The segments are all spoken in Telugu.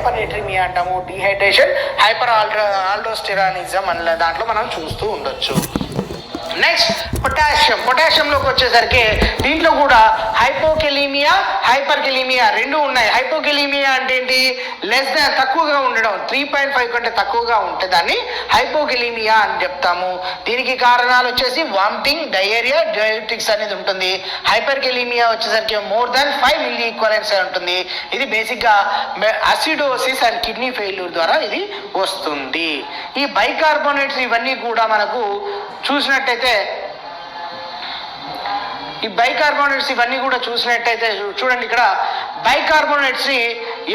హైపర్నేట్రిమియా అంటాము, డిహైడ్రేషన్, హైపర్ ఆల్డోస్టెరానిజం అనే దాంట్లో మనం చూస్తూ ఉండొచ్చు. నెక్స్ట్ పొటాషియంలోకి వచ్చేసరికి దీంట్లో కూడా హైపోకెలీమియా, హైపర్కెలీమియా రెండు ఉన్నాయి. హైపోకెలీమియా అంటే ఏంటి? లెస్ దాన్, తక్కువగా ఉండడం, 3.5 కంటే తక్కువగా ఉంటే దాన్ని హైపోకెలీమియా అని చెప్తాము. దీనికి కారణాలు వచ్చేసి వామిటింగ్, డయేరియా, డయాబెటిక్స్ అనేది ఉంటుంది. హైపర్కెలీమియా వచ్చేసరికి మోర్ దాన్ 5 మిల్లీ ఈక్వలెంట్స్ ఉంటుంది. ఇది బేసిక్గా అసిడోసిస్ అండ్ కిడ్నీ ఫెయిల్యూర్ ద్వారా ఇది వస్తుంది. ఈ బైకార్బోనేట్స్ ఇవన్నీ కూడా మనకు చూసినట్టయితే చూడండి, ఇక్కడ బైకార్బోనేట్స్ ని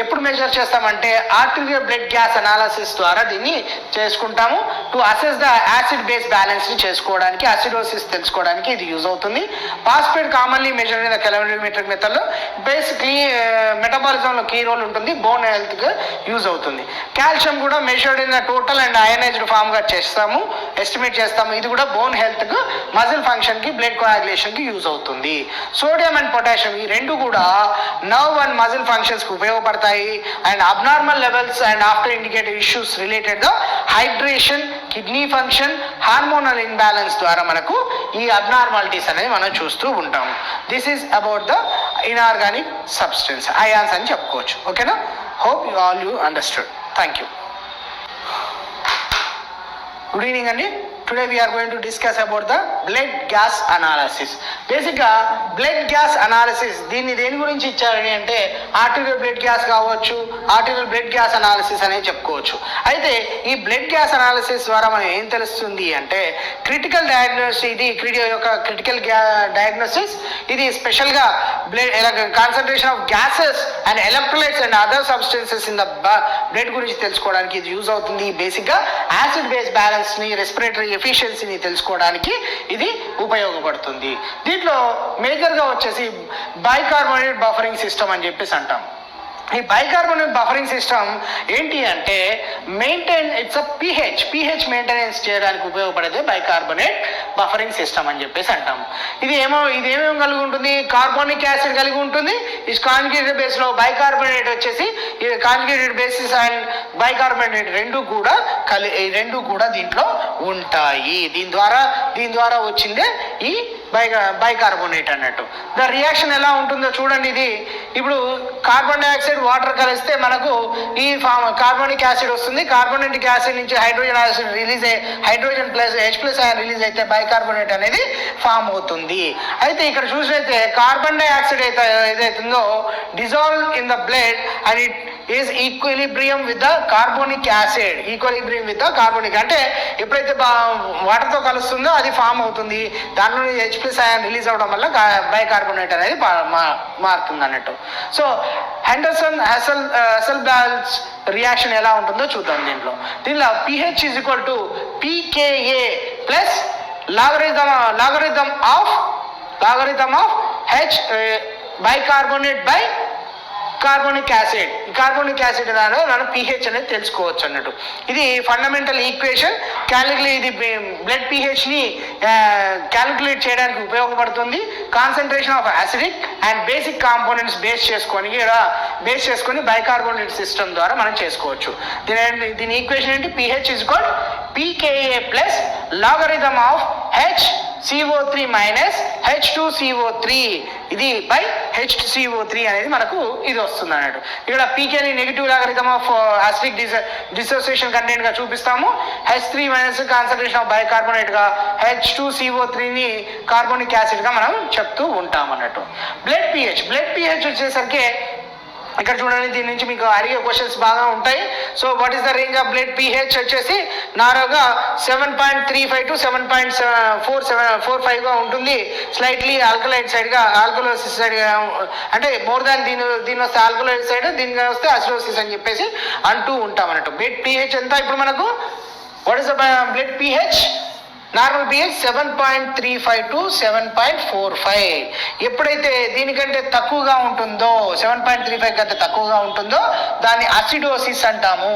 ఎప్పుడు మెజర్ చేస్తామంటే ఆర్టీరియల్ బ్లడ్ గ్యాస్ అనాలిసిస్ ద్వారా దీన్ని చేసుకుంటాము. To assess the acid base balance ని చేసుకోవడానికి, అసిడోసిస్ తెలుసుకోవడానికి ఇది యూజ్ అవుతుంది. Phosphate commonly measure in the calorimetric method లో బేసిక్లీ మెటబాలిజం లో కీ రోల్ ఉంటుంది, బోన్ హెల్త్ గా యూజ్ అవుతుంది. కాల్షియం కూడా measured in the total and ionized form గా చేస్తాము, ఎస్టిమేట్ చేస్తాము. ఇది కూడా బోన్ హెల్త్ కు, మజిల్ ఫంక్షన్ కి, బ్లడ్ కోయాగులేషన్ కి యూజ్ అవుతుంది. సోడియం అండ్ పొటాషియం ఈ రెండు కూడా నర్వ్ అండ్ మజిల్ ఫంక్షన్స్ కి ఉపయోగపడతాయి. And abnormal levels and after indicative issues related గా hydration, kidney function, hormonal imbalance ద్వారా మనకు ఈ అబ్నార్మాలిటీస్ అనేది మనం చూస్తూ ఉంటాము. This is about the inorganic substance, ions అని చెప్పుకోవచ్చు. ఓకేనా? Hope you all you understood. Thank you. Good evening అండి. Today we are going to discuss about the blood gas analysis. బేసిక్గా బ్లడ్ గ్యాస్ అనాలిసిస్ దీన్ని దేని గురించి ఇచ్చారని అంటే ఆర్టీరియల్ బ్లడ్ గ్యాస్ కావచ్చు, ఆర్టీరియల్ బ్లడ్ గ్యాస్ అనాలిసిస్ అనేది చెప్పుకోవచ్చు. అయితే ఈ బ్లడ్ గ్యాస్ అనాలిసిస్ ద్వారా మనం ఏం తెలుస్తుంది అంటే క్రిటికల్ డయాగ్నోసిస్, ఇది క్రిటికల్ డయాగ్నోసిస్. ఇది స్పెషల్గా concentration of gases and electrolytes and other substances in the blood గురించి తెలుసుకోవడానికి ఇది యూజ్ అవుతుంది. బేసిక్గా యాసిడ్ బేస్ బ్యాలెన్స్ని, రెస్పిరేటరీ ఎఫిషియన్సీని తెలుసుకోవడానికి ఇది ఉపయోగపడుతుంది. దీంట్లో మేజర్గా వచ్చేసి బైకార్బోనేట్ బఫరింగ్ సిస్టమ్ అని చెప్పేసి అంటాం. ఈ బైకార్బోనేట్ బఫరింగ్ సిస్టమ్ ఏంటి అంటే ఇట్స్ అ pH మెయింటెనెన్స్ చేయడానికి ఉపయోగపడేది బైకార్బోనేట్ బఫరింగ్ సిస్టమ్ అని చెప్పేసి అంటాం. ఇది ఏమేమి కలిగి ఉంటుంది? కార్బోనిక్ యాసిడ్ కలిగి ఉంటుంది. ఈ కాంజుగేటెడ్ బేస్ లో బైకార్బోనేట్ వచ్చేసి కాంజుగేటెడ్ బేసిస్ అండ్ బైకార్బోనేట్ రెండు కూడా దీంట్లో ఉంటాయి. దీని ద్వారా వచ్చిందే ఈ బైకార్బోనేట్ అన్నట్టు. ద రియాక్షన్ ఎలా ఉంటుందో చూడండి. ఇది ఇప్పుడు కార్బన్ డైఆక్సైడ్, వాటర్ కలిస్తే మనకు ఈ కార్బోనిక్ యాసిడ్ వస్తుంది. కార్బోనిక్ యాసిడ్ నుంచి hydrogen acid release hydrogen plus H+ ion release అయితే బైకార్బోనేట్ అనేది ఫామ్ అవుతుంది. అయితే ఇక్కడ చూసినైతే కార్బన్ డైఆక్సైడ్ ఏదైతుందో dissolve in the blood and it is equilibrium with the carbonic acid. అంటే ఎప్పుడైతే వాటర్తో కలుస్తుందో అది ఫామ్ అవుతుంది. దానిలో H+ అయాన్ రిలీజ్ అవ్వడం వల్ల బైకార్బోనేట్ అనేది మారుతుంది అన్నట్టు. సో హెసెల్బాల్స్ రియాక్షన్ ఎలా ఉంటుందో చూద్దాం. దీంట్లో pH is equal to pKa plus logarithm of H bicarbonate by carbonic acid దానిలో మనం pH అనేది తెలుసుకోవచ్చు అన్నట్టు. ఇది ఫండమెంటల్ ఈక్వేషన్. ఇది బ్లడ్ pHని క్యాలిక్యులేట్ చేయడానికి ఉపయోగపడుతుంది. Concentration of acidic and basic components base చేసుకొని బైకార్బోనేట్ సిస్టమ్ ద్వారా మనం చేసుకోవచ్చు. దీని ఈక్వేషన్ ఏంటి? pH is equal pKa plus logarithm of HCO3 minus H2CO3 ఇది బై H2CO3 అనేది మనకు ఇది వస్తుంది అన్నట్టు. ఇక్కడ pKని negative logarithm of acidic dissociation content గా చూపిస్తాము. H3 minus concentration of bicarbonate గా, H2CO3ని కార్బోనిక్ యాసిడ్ గా మనం చెప్తూ ఉంటాం అన్నట్టు. బ్లడ్ pH వచ్చేసరికి ఇక్కడ చూడండి, దీని నుంచి మీకు అడిగే క్వశ్చన్స్ బాగా ఉంటాయి. So what is the range of blood pH వచ్చేసి నారోగా 7.35 to 7.45 గా ఉంటుంది. స్లైట్లీ ఆల్కలైడ్ సైడ్ గా, ఆల్కలోసిస్ సైడ్ గా, అంటే మోర్ దాన్ దీని వస్తే ఆల్కలైడ్ సైడ్, దీని వస్తే అసిడోసిస్ అని చెప్పేసి అంటూ ఉంటాం అన్నట్టు. బ్లడ్ pH ఎంత ఇప్పుడు మనకు? What is the blood pH? Normal pH 7.35 to 7.45. ఎప్పుడైతే దీనికంటే తక్కువగా ఉంటుందో, 7.35 కంటే తక్కువగా ఉంటుందో దాన్ని అసిడోసిస్ అంటాము.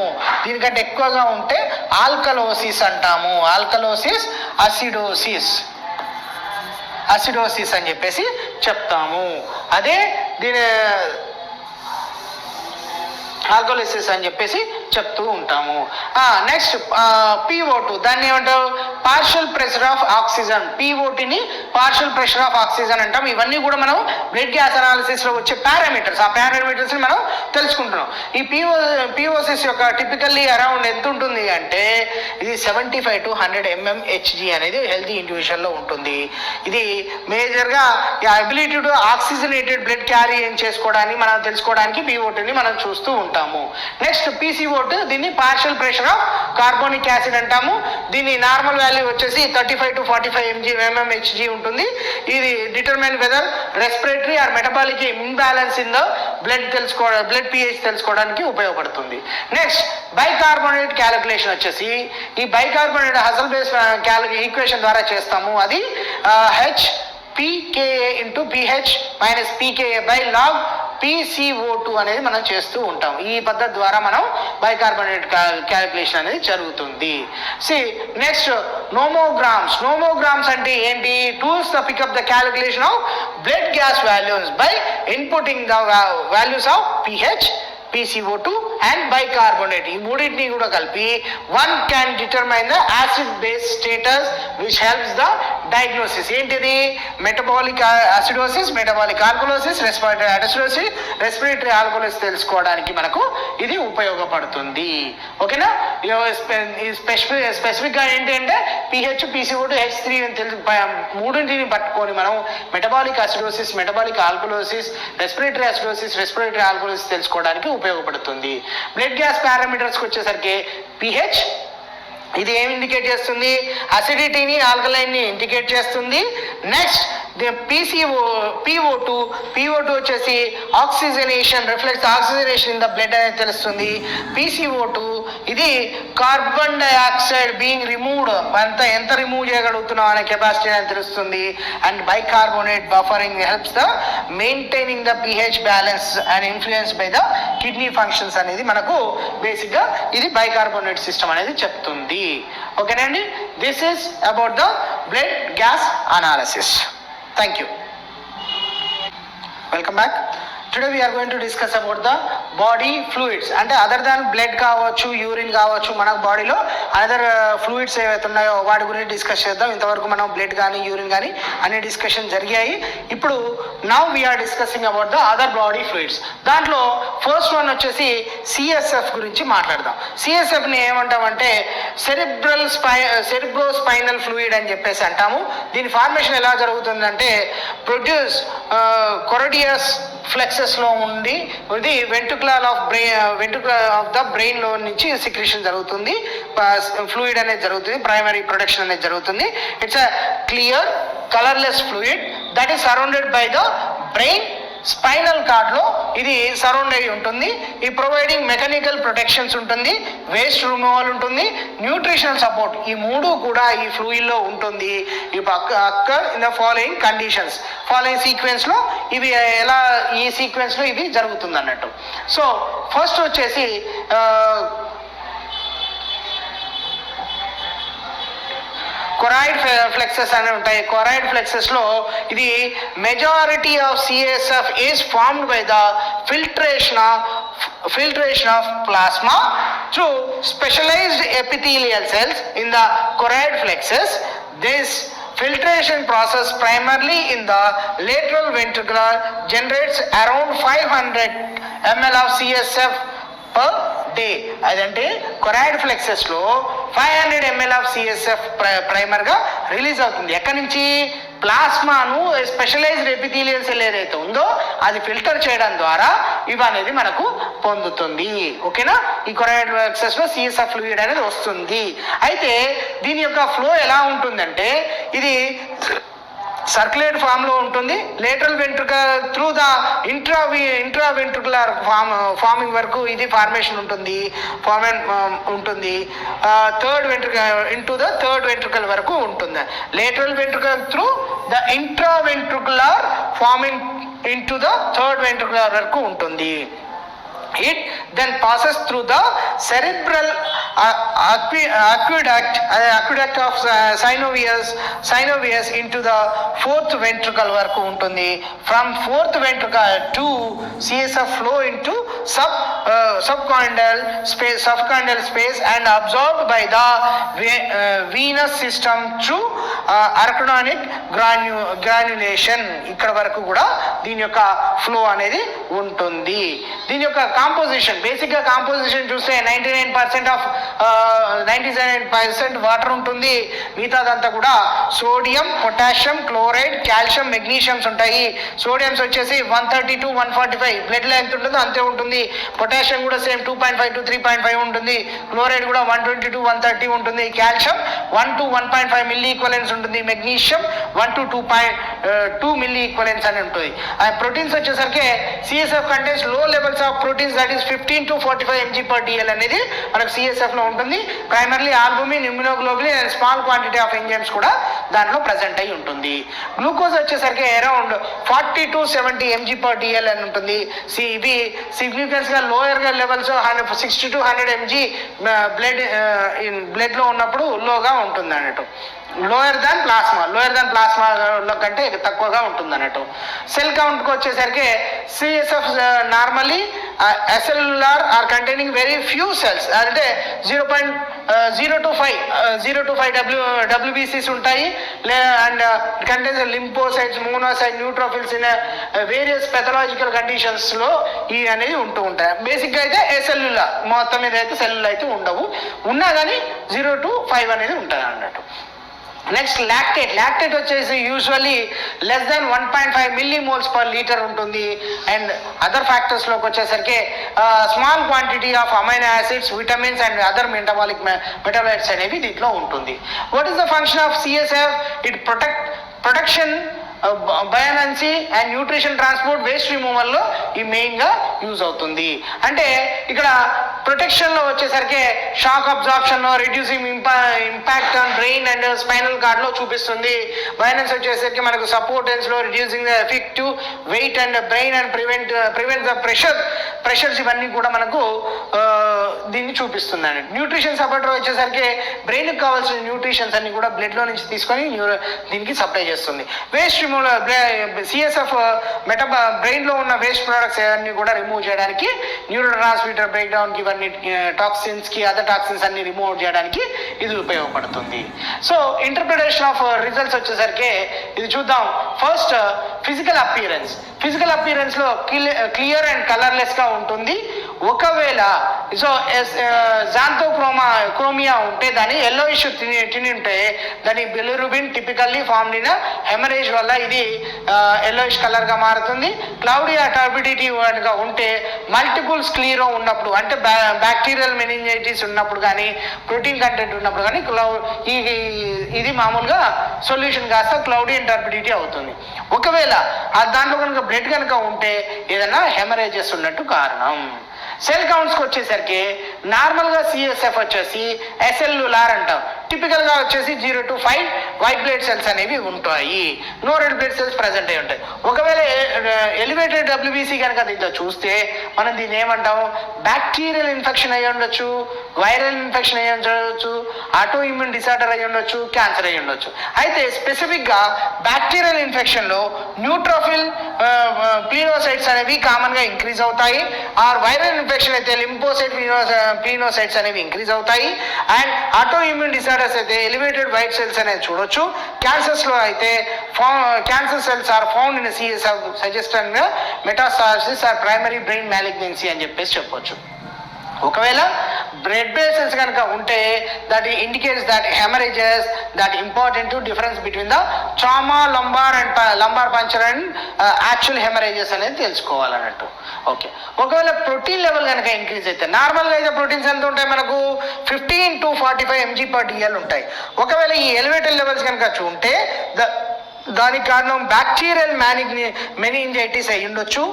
దీనికంటే ఎక్కువగా ఉంటే ఆల్కలోసిస్ అంటాము. అసిడోసిస్ అని చెప్పేసి చెప్తాము. అదే దీని ఆల్కలిసిస్ అని చెప్పేసి చెప్తూ ఉంటాము. నెక్స్ట్ PO2, దాన్ని ఏమంటారు? Partial pressure of oxygen. PO2ని పార్షియల్ ప్రెషర్ ఆఫ్ ఆక్సిజన్ అంటాం. ఇవన్నీ కూడా మనం బ్లడ్ గ్యాస్ అనాలిసిస్లో వచ్చే పారామీటర్స్. ఆ పారామీటర్స్ని మనం తెలుసుకుంటున్నాం. ఈ పిఓసిస్ యొక్క టిపికల్లీ అరౌండ్ ఎంత ఉంటుంది అంటే ఇది 75 to 100 mmHg అనేది హెల్తీ ఇండివిజువల్లో ఉంటుంది. ఇది మేజర్గా ability to oxygenated blood carry చేసుకోవడానికి మనం తెలుసుకోవడానికి PO2ని మనం చూస్తూ ఉంటాము. నెక్స్ట్ PCO2, దీన్ని partial pressure of carbonic acid అంటాము. దీని నార్మల్ వాల్యూ వచ్చేసి 35 to 45 mmHg ఉంటుంది. ఇది determine whether respiratory or metabolic imbalance in the blood pH తెలుసుకోవడానికి ఉపయోగపడుతుంది. నెక్స్ట్ బైకార్బోనేట్ క్యాలిక్యులేషన్ వచ్చేసి ఈ బైకార్బోనేట్ హసల్ బేస్ ఈక్వేషన్ ద్వారా చేస్తాము. అది HPKa into pH minus pKa by log PCO2 అనేది మనం చేస్తూ ఉంటాం. ఈ పద్ధతి ద్వారా మనం బైకార్బోనేట్ క్యాలిక్యులేషన్ అనేది జరుగుతుంది. నెక్స్ట్ నోమోగ్రామ్స్ అంటే ఏంటి? Tools the pickup the calculation of blood gas values by inputting the values of pH, PCO2 and bicarbonate. ఈ మూడింటిని కూడా కలిపి one can determine the acid base status which helps the diagnosis. ఏంటిది? Metabolic acidosis, metabolic alkalosis, respiratory acidosis, respiratory alkalosis తెలుసుకోవడానికి మనకు ఇది ఉపయోగపడుతుంది. ఓకేనా? స్పెసిఫిక్గా ఏంటి అంటే pH, PCO2, H3 మూడింటిని పట్టుకొని మనం metabolic acidosis, metabolic alkalosis, respiratory acidosis, respiratory alkalosis తెలుసుకోవడానికి ఉపయోగపడుతుంది. బ్లడ్ గ్యాస్ పారామీటర్స్కి వచ్చేసరికి pH ఇది ఏం ఇండికేట్ చేస్తుంది? అసిడిటీని, ఆల్కలైన్ని ఇండికేట్ చేస్తుంది. నెక్స్ట్ PO2 వచ్చేసి oxygenation, reflects oxygenation in the blood అనేది తెలుస్తుంది. PCO2 ఇది కార్బన్ డైఆక్సైడ్ బీయింగ్ రిమూవ్డ్, ఎంత రిమూవ్ చేయగలుగుతున్నాం అనే కెపాసిటీ అని తెలుస్తుంది. And bicarbonate buffering helps the maintaining the pH balance and influence by the kidney functions అనేది మనకు బేసిక్గా ఇది బైకార్బోనేట్ సిస్టమ్ అనేది చెప్తుంది. ఓకేనండి? This is about the blood gas analysis. Thank you. Welcome back. Today we are going to discuss about the body fluids. అంటే అదర్ దాన్ బ్లడ్ కావచ్చు, యూరిన్ కావచ్చు, మన బాడీలో అదర్ ఫ్లూయిడ్స్ ఏవైతే ఉన్నాయో వాటి గురించి డిస్కస్ చేద్దాం. ఇంతవరకు మనం బ్లడ్ కానీ యూరిన్ కానీ అనే డిస్కషన్ జరిగాయి. ఇప్పుడు now we are discussing about the other body fluids. దాంట్లో ఫస్ట్ వన్ వచ్చేసి CSF గురించి మాట్లాడదాం. CSFని ఏమంటామంటే సెరిబ్రోస్పైనల్ ఫ్లూయిడ్ అని చెప్పేసి అంటాము. దీని ఫార్మేషన్ ఎలా జరుగుతుందంటే ప్రొడ్యూస్ కొరడియస్ ఫ్లెక్సెస్లో ఉండి ఇది వెంట్రుకులర్ ఆఫ్ ద బ్రెయిన్లో నుంచి సిక్రిషన్ జరుగుతుంది. ఫ్లూయిడ్ అనేది జరుగుతుంది, ప్రైమరీ ప్రొడక్షన్ అనేది జరుగుతుంది. It's a clear colourless fluid that is surrounded by the brain. Spinal కార్డ్లో ఇది సరౌండ్ అయి ఉంటుంది. ఈ ప్రొవైడింగ్ మెకానికల్ ప్రొటెక్షన్స్ ఉంటుంది, వేస్ట్ రిమూవల్ ఉంటుంది, న్యూట్రిషనల్ సపోర్ట్, ఈ మూడు కూడా ఈ ఫ్లూయిడ్లో ఉంటుంది. ఈ occur in the following conditions, following సీక్వెన్స్లో ఇవి ఎలా ఈ సీక్వెన్స్లో ఇది జరుగుతుంది అన్నట్టు. సో ఫస్ట్ వచ్చేసి కొరాయిడ్ ఫ్లెక్సెస్ అని ఉంటాయి. కొరాయిడ్ ఫ్లెక్సెస్లో ఇది majority of CSF is formed by the filtration of plasma through specialized epithelial cells in the choroid plexus. This filtration process primarily in the lateral ventricle generates around 500 ml of CSF per day. అదంటే కొరాయిడ్ ఫ్లెక్సెస్లో 500 ml ఆఫ్ CSF ప్రైమర్గా రిలీజ్ అవుతుంది. ఎక్కడి నుంచి? ప్లాస్మాను స్పెషలైజ్డ్ ఎపిథీలియల్ సెల్ ఏదైతే ఉందో అది ఫిల్టర్ చేయడం ద్వారా ఇవి అనేది మనకు పొందుతుంది. ఓకేనా? ఈ కొరాయిడ్ ఫ్లెక్సెస్లో CSF ఫ్లూయిడ్ అనేది వస్తుంది. అయితే దీని యొక్క ఫ్లో ఎలా ఉంటుందంటే ఇది సర్క్యులేట్ ఫామ్లో ఉంటుంది. Lateral ventricle through the intra ventricular farming వరకు ఇది ఫార్మేషన్ ఉంటుంది. Third ventricle into the third ventricle వరకు ఉంటుంది. Lateral ventricle through the intra ventricular farming into the third ventricular వరకు ఉంటుంది. It then passes through the cerebral aqueduct of synovius into the fourth ventricle వరకు ఉంటుంది. From fourth ventricle to CSF flow into subcondylar space and absorbed by the venous system through arachidonic granulation. ఇక్కడ వరకు కూడా దీని యొక్క ఫ్లో అనేది ఉంటుంది. దీని యొక్క కాంపోజిషన్, బేసిక్గా కాంపోజిషన్ చూస్తే 99% వాటర్ ఉంటుంది. మిగతాదంతా కూడా సోడియం, పొటాషియం, క్లోరైడ్, కాల్షియం, మెగ్నీషియమ్స్ ఉంటాయి. సోడియంస్ వచ్చేసి 130 to 145 బ్లడ్ లెంత్ ఉంటుందో అంతే ఉంటుంది. పొటాషియం కూడా సేమ్ 2.5 to 3.5 ఉంటుంది. క్లోరైడ్ కూడా 120 to 130 ఉంటుంది. కాల్షియం 1 to 1.5 మిల్లీ ఈక్వలెన్స్ ఉంటుంది. మెగ్నీషియం 1 to 2 మిల్లీ ఈక్వలెన్స్ అని ఉంటుంది. ప్రోటీన్స్ వచ్చేసరికి సిఎస్ఎఫ్ కంటెంట్స్ లో levels of proteins, that is 15 to 45 mg/dl అనేది మనకు సిఎస్ఎఫ్ లో ఉంటుంది. Primarily albumin, immunoglobulin and small quantity of enzymes కూడా దాంట్లో ప్రజెంట్ అయి ఉంటుంది. గ్లూకోజ్ వచ్చేసరికి అరౌండ్ 40 to 70 mg/dl అని ఉంటుంది. ఇవి సిగ్నిఫికెన్స్ గా లోయర్ గా లెవెల్స్ 60 to 100 mg బ్లడ్ లో ఉన్నప్పుడు లోగా ఉంటుంది అన్నట్టు. లోయర్ దాన్ ప్లాస్మా కంటే తక్కువగా ఉంటుంది అన్నట్టు. సెల్ కౌంట్కి వచ్చేసరికి CSF normally acellular are containing very few cells, అంటే 0 to 5 WBCs ఉంటాయి. And contains lymphocytes, monocyte, neutrophils in various pathological కండిషన్స్లో ఈ అనేది ఉంటూ ఉంటాయి. బేసిక్గా అయితే అసెల్యులార్, మొత్తం మీద అయితే సెల్యులు అయితే ఉండవు, ఉన్నా కానీ 0 to 5 అనేది ఉంటుంది అన్నట్టు. నెక్స్ట్ లాక్టేట్ వచ్చేసి యూజువల్లీ లెస్ దాన్ 1.5 millimol/liter ఉంటుంది. అండ్ అదర్ ఫ్యాక్టర్స్లోకి వచ్చేసరికి small quantity of amino acids, vitamins and other metabolites అనేవి దీంట్లో ఉంటుంది. What is the function of CSF? It protection, buoyancy and nutrition, transport, waste రిమూవల్లో ఈ మెయిన్గా యూజ్ అవుతుంది. అంటే ఇక్కడ ప్రొటెక్షన్లో వచ్చేసరికి షాక్ అబ్జార్ప్షన్లో, reducing impact on brain and spinal కార్డ్లో చూపిస్తుంది. బయాలెన్స్ వచ్చేసరికి మనకు సపోర్టెన్స్లో reducing the effective weight and brain and prevent the pressures ఇవన్నీ కూడా మనకు దీన్ని చూపిస్తుంది అండి. న్యూట్రిషన్ సపోర్టర్ వచ్చేసరికి బ్రెయిన్కి కావాల్సిన న్యూట్రిషన్స్ అన్ని కూడా బ్లడ్లో నుంచి తీసుకొని దీనికి సప్లై చేస్తుంది. వేస్ట్ రిమూవ్, సిఎస్ఎఫ్ బ్రెయిన్లో ఉన్న వేస్ట్ ప్రోడక్ట్స్ అన్ని కూడా రిమూవ్ చేయడానికి, న్యూరో ట్రాన్స్మిటర్ బ్రేక్ డౌన్కి, ఇవన్నీ టాక్సిన్స్కి, అదర్ టాక్సిన్స్ అన్ని రిమూవ్ చేయడానికి ఇది ఉపయోగపడుతుంది. సో ఇంటర్ప్రిటేషన్ ఆఫ్ రిజల్ట్స్ వచ్చేసరికి ఇది చూద్దాం. ఫస్ట్ ఫిజికల్ అపియరెన్స్లో క్లియర్ అండ్ కలర్లెస్గా ఉంటుంది. ఒకవేళ క్రోమియా ఉంటే, దాని ఎల్లోయిష్ తిని ఉంటే, దాని bilirubin typically formed in haemorrhage వల్ల ఇది ఎల్లోయిష్ కలర్గా మారుతుంది. క్లౌడీ టర్బిడిటీ గా ఉంటే, మల్టిపుల్ స్క్లీరో ఉన్నప్పుడు, అంటే బ్యాక్టీరియల్ మెనింజైటిస్ ఉన్నప్పుడు కానీ, ప్రోటీన్ కంటెంట్ ఉన్నప్పుడు కానీ ఇది మామూలుగా సొల్యూషన్ కాస్త క్లౌడీ అండ్ టర్బిడిటీ అవుతుంది. ఒకవేళ దాంట్లో కనుక బ్లడ్ కనుక ఉంటే ఏదైనా హెమరేజెస్ ఉన్నట్టు కారణం. సెల్ కౌంట్స్కి వచ్చేసరికి నార్మల్గా సిఎస్ఎఫ్ వచ్చేసి అసెల్యులార్ అంటాం. టిపికల్గా వచ్చేసి 0 to 5 వైట్ బ్లడ్ సెల్స్ అనేవి ఉంటాయి. No red blood cells present అయి ఉంటాయి. ఒకవేళ ఎలివేటెడ్ డబ్ల్యూబీసీ కనుక దీంట్లో చూస్తే మనం దీన్ని ఏమంటాం? బ్యాక్టీరియల్ ఇన్ఫెక్షన్ అయ్యి ఉండొచ్చు, వైరల్ ఇన్ఫెక్షన్ అయ్యి ఉండొచ్చు, ఆటో ఇమ్యూన్ డిసార్డర్ అయ్యి ఉండొచ్చు, క్యాన్సర్ అయ్యి ఉండొచ్చు. అయితే స్పెసిఫిక్గా బ్యాక్టీరియల్ ఇన్ఫెక్షన్లో న్యూట్రోఫిల్, ప్లీనోసైట్స్ అనేవి కామన్గా ఇంక్రీజ్ అవుతాయి. ఆర్ వైరల్ ఇన్ఫెక్షన్ అయితే లింపోసైట్, ప్లీనోసైట్స్ అనేవి ఇంక్రీజ్ అవుతాయి. అండ్ ఆటో ఇమ్యూన్ డిసార్డర్స్ అయితే ఎలివేటెడ్ వైట్ సెల్స్ అనేది చూడొచ్చు. క్యాన్సర్స్లో అయితే cancer cells are found in CSF suggested metastasis or primary brain malignancy అని చెప్పొచ్చు. ఒకవేళ బ్లడ్ బ్రేసెస్ కనుక ఉంటే that indicates that haemorrhages that important difference between the trauma, lumbar puncture and actual haemorrhages అనేది తెలుసుకోవాలన్నట్టు. ఓకే, ఒకవేళ ప్రోటీన్ లెవెల్ కనుక ఇంక్రీజ్ అయితే, నార్మల్గా అయితే ప్రోటీన్స్ ఎంత ఉంటాయి మనకు 15 to 45 mg/dl ఉంటాయి. ఒకవేళ ఈ ఎలివేటెడ్ లెవెల్స్ కనుక ఉంటే దానికి కారణం బ్యాక్టీరియల్ మెనింజైటిస్ అయి ఉండొచ్చు,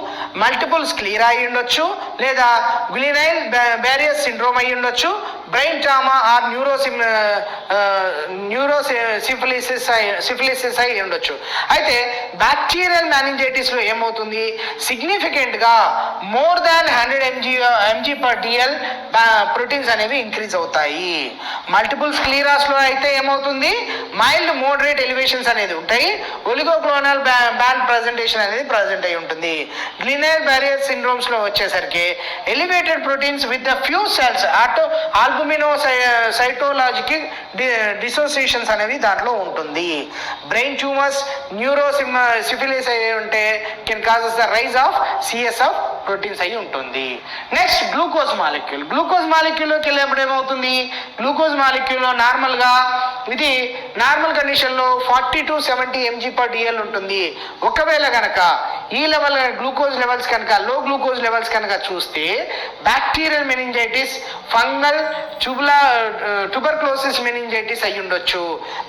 మల్టిపుల్ స్క్లీరా అయి ఉండొచ్చు, లేదా గ్లినైల్ బ్యారియర్ సిండ్రోమ్ అయి ఉండొచ్చు, బ్రెయిన్ ట్రామా ఆర్ సిఫిలిసిస్ అయి ఉండొచ్చు. అయితే బ్యాక్టీరియల్ మెనింజైటిస్లో ఏమవుతుంది, సిగ్నిఫికెంట్గా మోర్ దాన్ 100 mg/dl ప్రోటీన్స్ అనేవి ఇంక్రీజ్ అవుతాయి. మల్టిపుల్ స్క్లీరాస్లో అయితే ఏమవుతుంది, మైల్డ్ మోడరేట్ ఎలివేషన్స్ అనేది ఉంటాయి. ఒలిగోక్లోనల్ బ్యాండ్ ప్రజెంటేషన్ అనేది ప్రజెంట్ అయి ఉంటుంది. గ్లినర్ బ్యారియర్ సిండ్రోమ్స్లో వచ్చేసరికి elevated proteins with the few cells albumino cytologic dissociations అనేవి దాంట్లో ఉంటుంది. బ్రెయిన్ ట్యూమర్స్ సిఫిలిస్ అయి ఉంటే can causes the rise of CSF proteins అయి ఉంటుంది. Next glucose molecule. గ్లూకోజ్ మాలిక్యూల్లోకి వెళ్ళేప్పుడు ఏమవుతుంది, గ్లూకోజ్ మాలిక్యూల్లో నార్మల్గా ఇది నార్మల్ కండిషన్లో 40 to 70 mg/dl ఉంటుంది. ఒకవేళ కనుక ఈ లెవెల్ గ్లూకోజ్ లెవెల్స్ కనుక లో గ్లూకోజ్ లెవెల్స్ కనుక చూస్తే bacterial meningitis, fungal tuberculosis meningitis అయి ఉండొచ్చు.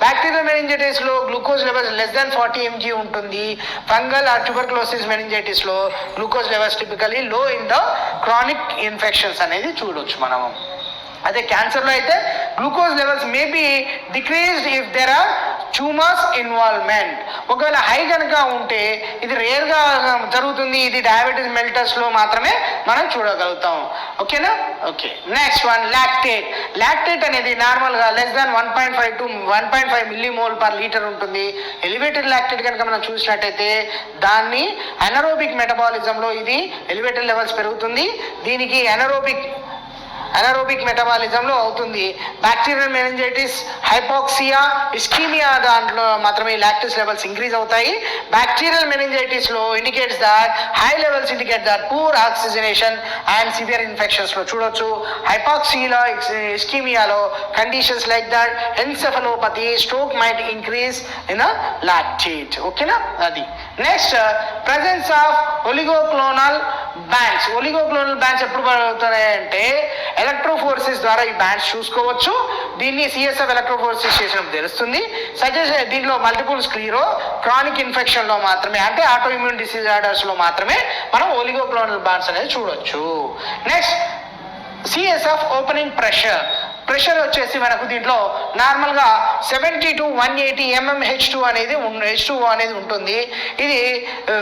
బ్యాక్టీరియల్ మెనింజైటిస్లో glucose levels less than 40 mg ఉంటుంది. ఫంగల్ ఆర్ ట్యూబర్క్లోసిస్ మెనింజైటిస్లో glucose levels typically low in the chronic infections అనేది చూడొచ్చు మనము. అదే క్యాన్సర్లో అయితే glucose levels may be decreased if there are tumours involvement. ఒకవేళ హై కనుక ఉంటే ఇది రేర్గా జరుగుతుంది. ఇది డయాబెటీస్ మెల్టర్స్లో మాత్రమే మనం చూడగలుగుతాం. ఓకేనా? Okay. Next one lactate. Lactate అనేది నార్మల్గా లెస్ దాన్ 1.5 to 1.5 mmol/L ఉంటుంది. ఎలివేటెడ్ లాక్టేట్ కనుక మనం చూసినట్టయితే దాన్ని అనరోబిక్ మెటబాలిజంలో ఇది ఎలివేటెడ్ లెవెల్స్ పెరుగుతుంది. దీనికి అనరోబిక్ మెటబాలిజంలో అవుతుంది. బ్యాక్టీరియల్ మెనింజైటిస్, హైపాక్సియా, ఇస్కీమియా దాంట్లో మాత్రమే లాక్టేజ్ లెవెల్స్ ఇంక్రీజ్ అవుతాయి. బ్యాక్టీరియల్ మెనింజైటిస్లో indicates that high levels indicate that poor oxygenation and severe ఇన్ఫెక్షన్స్లో చూడొచ్చు. హైపాక్సియాలో, ఇస్కీమియాలో conditions like that encephalopathy, stroke might increase in lactate. ఓకేనా? అది. Next presence of oligoclonal bands. Oligoclonal bands ఎప్పుడు పడుతున్నాయంటే ఎలక్ట్రోఫోర్సిస్ ద్వారా ఈ బ్యాండ్స్ చూసుకోవచ్చు. దీన్ని సిఎస్ఎఫ్ ఎలక్ట్రోఫోర్సిస్ చేసినప్పుడు తెలుస్తుంది. దీంట్లో మల్టిపుల్ స్క్లీరో, క్రానిక్ ఇన్ఫెక్షన్లో మాత్రమే, అంటే ఆటో ఇమ్యూన్ డిసీజర్స్లో మాత్రమే మనం ఒలిగోక్లోనల్ బ్యాండ్స్ అనేది చూడొచ్చు. Next CSF opening pressure. Pressure వచ్చేసి మనకు దీంట్లో నార్మల్గా 70 to 180 mmHg H2O అనేది ఉంటుంది. ఇది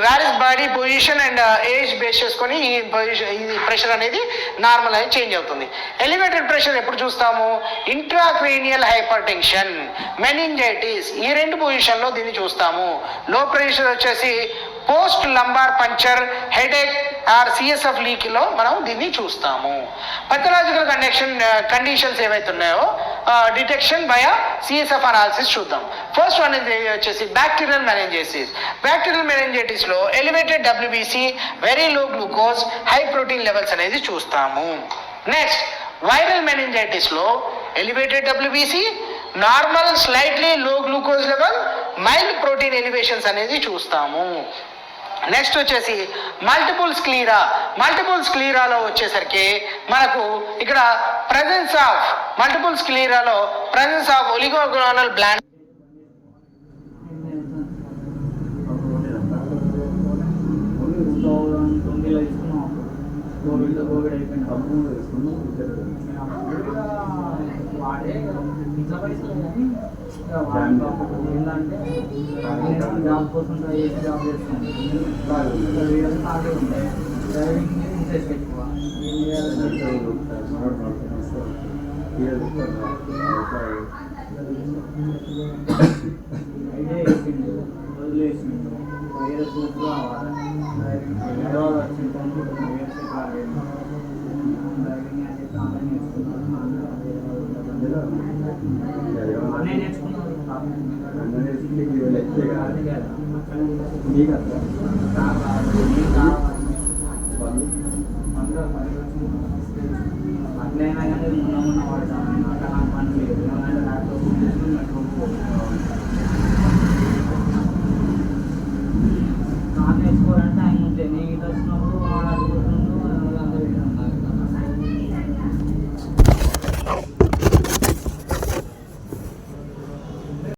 varies body position and age base చేసుకొని ఈ ప్రెషర్ అనేది నార్మల్ అనేది చేంజ్ అవుతుంది. ఎలివేటెడ్ ప్రెషర్ ఎప్పుడు చూస్తాము, ఇంట్రాక్రేనియల్ హైపర్ టెన్షన్, మెనింజైటిస్, ఈ రెండు పొజిషన్లో దీన్ని చూస్తాము. లో ప్రెషర్ వచ్చేసి post lumbar puncture, headache or CSF లీక్లో మనం దీన్ని చూస్తాము. పెథలాజికల్ కండిషన్స్ ఏవైతే ఉన్నాయో డిటెక్షన్ వయా సిఎస్ఎఫ్ అనాలిసిస్ చూద్దాం. ఫస్ట్ వన్ వచ్చేసి బ్యాక్టీరియల్ మెనింజైటిస్. బ్యాక్టీరియల్ మెనింజైటిస్లో elevated WBC, very low glucose, high protein levels అనేది చూస్తాము. నెక్స్ట్ వైరల్ మెనింజైటిస్లో elevated WBC, normal slightly low glucose level, mild protein elevations అనేది చూస్తాము. నెక్స్ట్ వచ్చేసి మల్టిపుల్ స్క్లీరాలో వచ్చేసరికి మనకు ఇక్కడ ప్రెజెన్స్ ఆఫ్ ఒలిగోక్లోనల్ బ్లాండ్ ఏంటంటే జాబ్ కోసం జాబ్ చేస్తాను. డ్రైవింగ్ ఇంట్రెస్ట్ ఎక్కువ. ఏం చేయాలి ఐడియా వేసిండు, వదిలేసిండు. వేరే గ్రూప్ కావాలి. డ్రైవింగ్ వచ్చింది డ్రైవింగ్ అంటే చాలా నేర్చుకున్నాను. అన్నీ నేర్చుకున్నాను. మీకు